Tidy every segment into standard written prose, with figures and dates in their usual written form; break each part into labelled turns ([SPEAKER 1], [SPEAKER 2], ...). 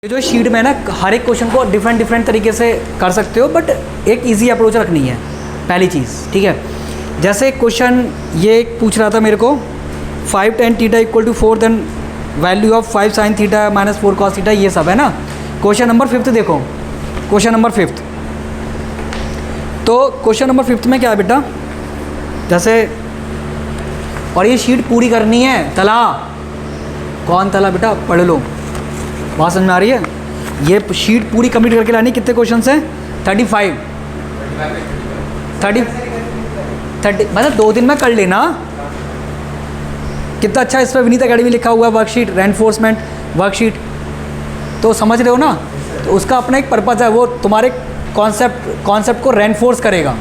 [SPEAKER 1] ये जो शीट में ना हर एक क्वेश्चन को डिफरेंट तरीके से कर सकते हो, बट एक इजी अप्रोच रखनी है पहली चीज़, ठीक है। जैसे क्वेश्चन ये पूछ रहा था मेरे को 5 tan theta equal to 4 then value of 5 sin theta minus 4 cos theta, ये सब है ना। क्वेश्चन नंबर 5 देखो, क्वेश्चन नंबर 5। तो क्वेश्चन नंबर 5 में क्या है बेटा, जैसे और ये शीट पूरी करनी है, तला कौन तला बेटा, पढ़ लो, बात समझ में आ रही है। ये शीट पूरी कंप्लीट करके लानी। कितने क्वेश्चन हैं? 35 30 मतलब 2 दिन में कर लेना। कितना अच्छा इस पर विनीत अकेडमी लिखा हुआ है, वर्कशीट रेनफोर्समेंट वर्कशीट, तो समझ रहे हो ना। तो उसका अपना एक पर्पज़ है, वो तुम्हारे कॉन्सेप्ट को रेनफोर्स करेगा,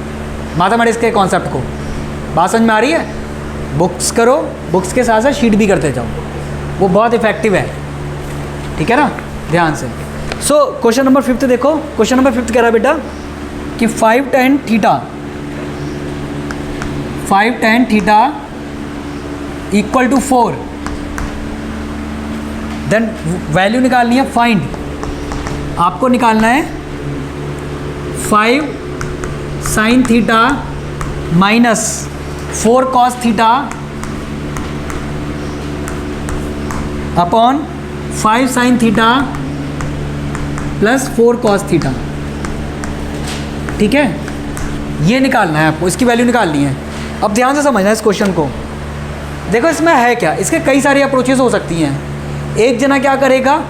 [SPEAKER 1] मैथमेटिक्स के कॉन्सेप्ट को। बात समझ में आ रही है। बुक्स करो, बुक्स के साथ साथ शीट भी करते जाओ, वो बहुत इफेक्टिव है, ठीक है ना, ध्यान से। सो क्वेश्चन नंबर 5 देखो। क्वेश्चन नंबर 5 कह रहा है बेटा कि 5 tan theta equal to 4, then value निकालनी है, फाइंड, आपको निकालना है 5 sin theta minus 4 cos theta upon 5 sin theta plus 4 cos theta, ठीक है। ये निकालना है आपको, इसकी वैल्यू निकालनी है। अब ध्यान से समझना इस क्वेश्चन को। देखो इसमें है क्या, इसके कई सारी अप्रोचेस हो सकती हैं। एक जना क्या करेगा,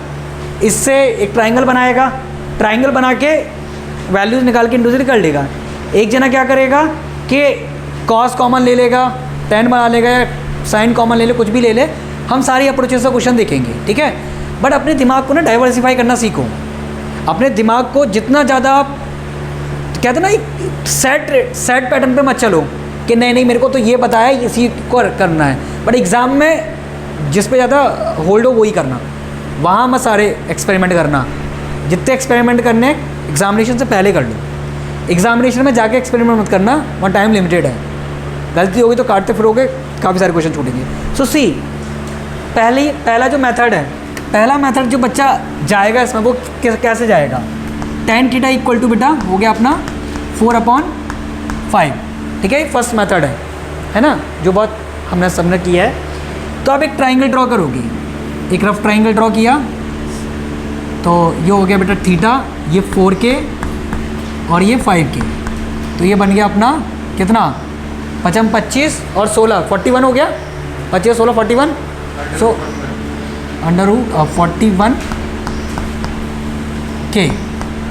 [SPEAKER 1] इससे एक ट्राइंगल बनाएगा, ट्राइंगल बना के वैल्यूज निकाल के इंटू से कर लेगा। एक जना क्या करेगा कि कॉस कॉमन ले लेगा, टेन बना लेगा, या साइन कॉमन ले ले, कुछ भी ले ले। हम सारी अप्रोचेस का क्वेश्चन देखेंगे, ठीक है। बट अपने दिमाग को ना डाइवर्सिफाई करना सीखो। अपने दिमाग को जितना ज़्यादा आप कहते ना सेट पैटर्न पे मत चलो कि नहीं मेरे को तो ये पता है, इसी को करना है। बट एग्ज़ाम में जिस पे ज़्यादा होल्ड हो वही करना, वहाँ मत सारे एक्सपेरिमेंट करना। जितने एक्सपेरिमेंट करने एग्जामिनेशन से पहले कर लो, एग्जामिनेशन में जाके एक्सपेरिमेंट मत करना, वहाँ टाइम लिमिटेड है। गलती होगी तो काटते फिरोगे, काफ़ी सारे क्वेश्चन छूटेंगे। सो सी पहला जो मेथड है, पहला मेथड जो बच्चा जाएगा इसमें वो कैसे जाएगा। tan थीटा इक्वल टू बेटा हो गया अपना 4/5, ठीक है। फर्स्ट मेथड है ना, जो बहुत हमने सबने किया है। तो आप एक ट्राइंगल ड्रॉ करोगे, एक रफ ट्राइंगल ड्रॉ किया तो ये हो गया बेटा थीटा, ये 4K और ये 5K, तो ये बन गया अपना कितना 25 और 16 41 हो गया, 25 16 41। सो √41K,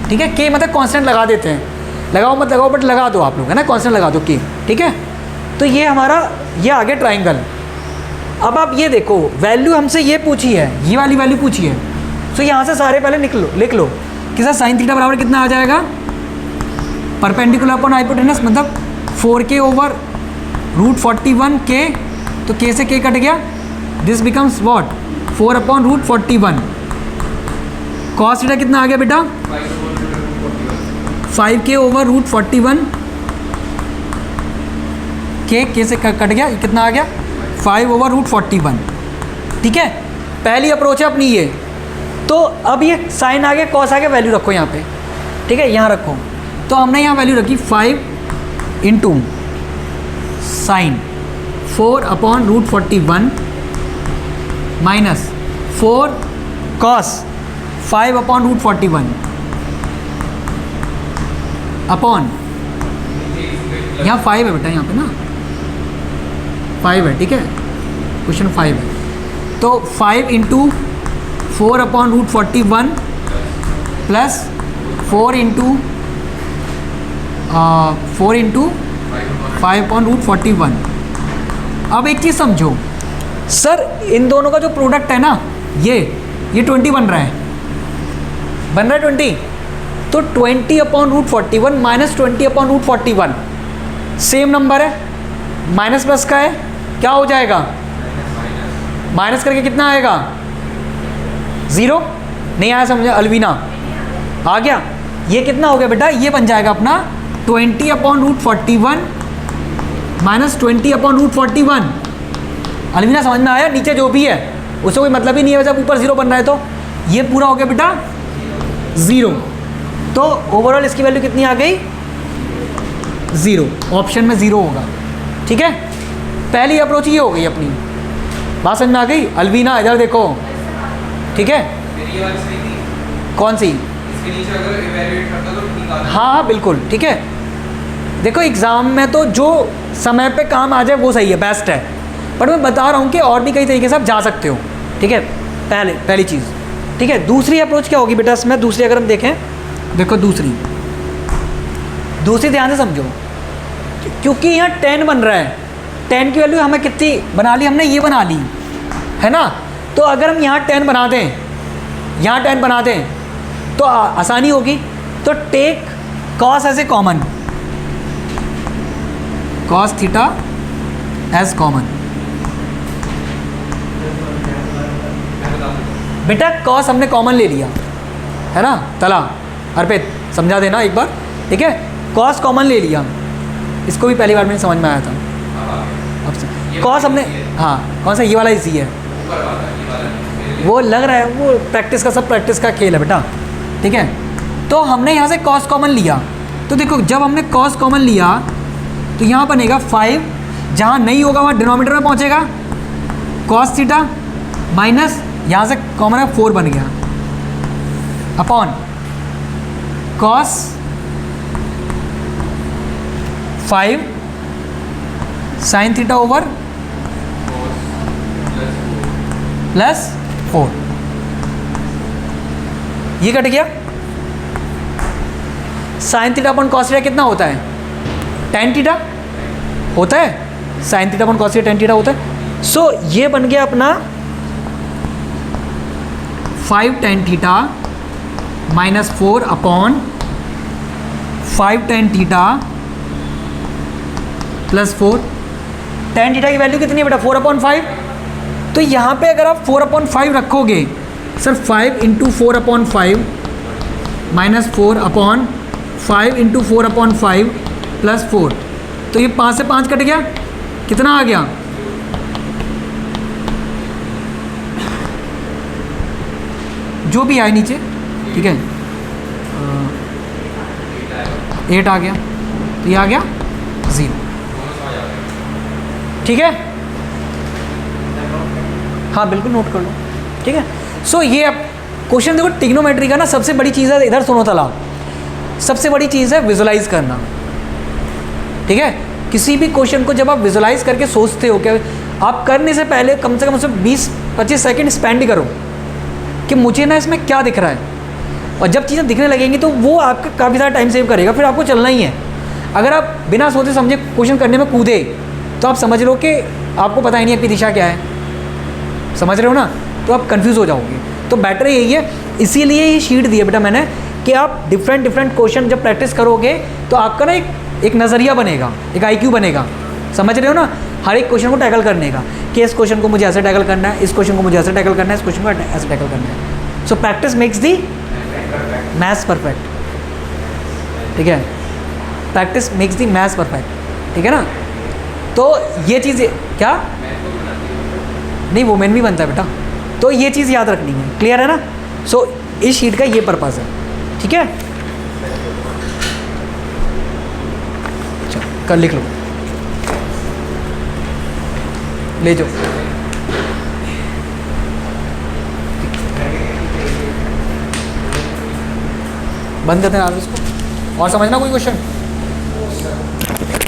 [SPEAKER 1] ठीक है। K मतलब कांस्टेंट लगा देते हैं, लगाओ मत लगाओ बट लगा दो आप लोग, है ना, कांस्टेंट लगा दो K, ठीक है। तो ये हमारा ये आ गया ट्राइंगल। अब आप ये देखो, वैल्यू हमसे ये पूछी है, ये वाली वैल्यू पूछी है। तो यहाँ से सारे पहले लिख लो कि सर साइन थीटा बराबर कितना आ जाएगा, परपेंडिकुलर अपॉन हाइपोटेनस, मतलब 4K ओवर √41K, तो K से K कट गया, this becomes what 4/√41। Cos theta कितना आ गया बेटा 5K ओवर √41, K से कट गया, कितना आ गया 5/√41, ठीक है। पहली अप्रोच है अपनी ये। तो अब ये साइन आ गया, कॉस आ गया, वैल्यू रखो यहाँ पे, ठीक है, यहाँ रखो। तो हमने यहाँ वैल्यू रखी 5 into sine 4/√41 minus 4 cos 5/√41 upon, यहाँ 5 है बेटा, यहाँ पे ना 5 है, ठीक है, क्वेश्चन 5 है। तो 5 इंटू 4/√41 प्लस 4 इंटू 5/√41। अब एक चीज़ समझो सर, इन दोनों का जो प्रोडक्ट है ना, ये 20 बन रहा है, 20। तो 20/√41 माइनस 20/√41 सेम नंबर है, माइनस प्लस का है, क्या हो जाएगा, माइनस करके कितना आएगा 0। नहीं आया समझे, अलवीना आ गया। ये कितना हो गया बेटा, ये बन जाएगा अपना 20/√41 माइनस 20/√41। अलवीना समझ में आया, नीचे जो भी है उससे कोई मतलब ही नहीं है, जब ऊपर 0 बन रहा है तो ये पूरा हो गया बेटा 0, तो ओवरऑल इसकी वैल्यू कितनी आ गई 0, ऑप्शन में 0 होगा। ठीक है, पहली अप्रोच ये हो गई अपनी, बात समझ में आ गई। अलवीना इधर देखो, ठीक है, कौन सी, हाँ बिल्कुल ठीक है। देखो एग्ज़ाम में तो जो समय पे काम आ जाए वो सही है, बेस्ट है, बट मैं बता रहा हूँ कि और भी कई तरीके से आप जा सकते हो। ठीक है, पहली चीज़। ठीक है, दूसरी अप्रोच क्या होगी बेटा इसमें, दूसरी अगर हम देखें, देखो दूसरी ध्यान से समझो, क्योंकि यहाँ 10 बन रहा है, 10 की वैल्यू हमें कितनी बना ली हमने, ये बना ली है ना। तो अगर हम यहाँ 10 बना दें, यहाँ 10 बना दें तो आसानी होगी। तो take cos as a common, cos theta as common. बेटा कॉस हमने कॉमन ले लिया है ना, तला अर्पित समझा देना एक बार। ठीक है, कॉस कॉमन ले लिया, इसको भी पहली बार में समझ में आया था। अब कॉस हमने, हाँ कौन सा, ये वाला इजी है, वो लग रहा है वो प्रैक्टिस का, सब प्रैक्टिस का खेल है बेटा। ठीक है, तो हमने यहाँ से कॉस कॉमन लिया, तो देखो जब हमने कॉस कॉमन लिया तो यहाँ बनेगा 5, जहाँ नहीं होगा वहाँ डिनोमिनेटर में पहुँचेगा कॉस थीटा, माइनस यहाँ से कॉमन है 4 बन गया, upon cos 5 sine theta over plus 4, ये कट गया। Sine theta upon cos theta कितना होता है, tan थीटा होता है, sine theta upon cos theta tan theta होता है। सो ये बन गया अपना 5 tan theta minus 4 upon 5 tan theta plus 4। tan theta की वैल्यू कितनी है बेटा, 4/5। तो यहाँ पे अगर आप 4/5 रखोगे, सर 5 × 4/5 माइनस 4 अपॉन 5 × 4/5 प्लस 4, तो ये 5 से 5 कट गया, कितना आ गया, जो भी आए नीचे, ठीक है 8 आ गया, तो ये आ गया 0। ठीक है, हाँ बिल्कुल नोट कर लो। ठीक है, सो ये अब क्वेश्चन देखो, ट्रिग्नोमेट्री का ना सबसे बड़ी चीज़ है, इधर सुनो तला, सबसे बड़ी चीज़ है विजुलाइज करना। ठीक है, किसी भी क्वेश्चन को जब आप विजुलाइज करके सोचते हो, कि आप करने से पहले कम से कम उसमें 20-25 सेकंड स्पेंड करो कि मुझे ना इसमें क्या दिख रहा है, और जब चीज़ें दिखने लगेंगी तो वो आपका काफ़ी सारा टाइम सेव करेगा, फिर आपको चलना ही है। अगर आप बिना सोचे समझे क्वेश्चन करने में कूदे तो आप समझ लो कि आपको पता ही नहीं आपकी दिशा क्या है, समझ रहे हो ना, तो आप कंफ्यूज हो जाओगे। तो बेटर यही है, इसीलिए ये शीट दी है बेटा मैंने, कि आप डिफरेंट क्वेश्चन जब प्रैक्टिस करोगे तो आपका ना एक नज़रिया बनेगा, एक IQ बनेगा, समझ रहे हो ना, हर एक क्वेश्चन को टैकल करने का, कि इस क्वेश्चन को मुझे ऐसे टैकल करना है, इस क्वेश्चन को मुझे ऐसे टैकल करना है, इस क्वेश्चन को ऐसे टैकल करना है। सो प्रैक्टिस मेक्स दी मैथ्स परफेक्ट। ठीक है, प्रैक्टिस मेक्स दी मैथ्स परफेक्ट। ठीक है ना, तो ये चीज़ क्या नहीं, वोमेन भी बनता है बेटा, तो ये चीज़ याद रखनी है, क्लियर है ना। सो इस शीट का ये पर्पज़ है। ठीक है, चलो कल लिख लो, ले जाओ। बंद करते हैं आप इसको, और समझना कोई क्वेश्चन।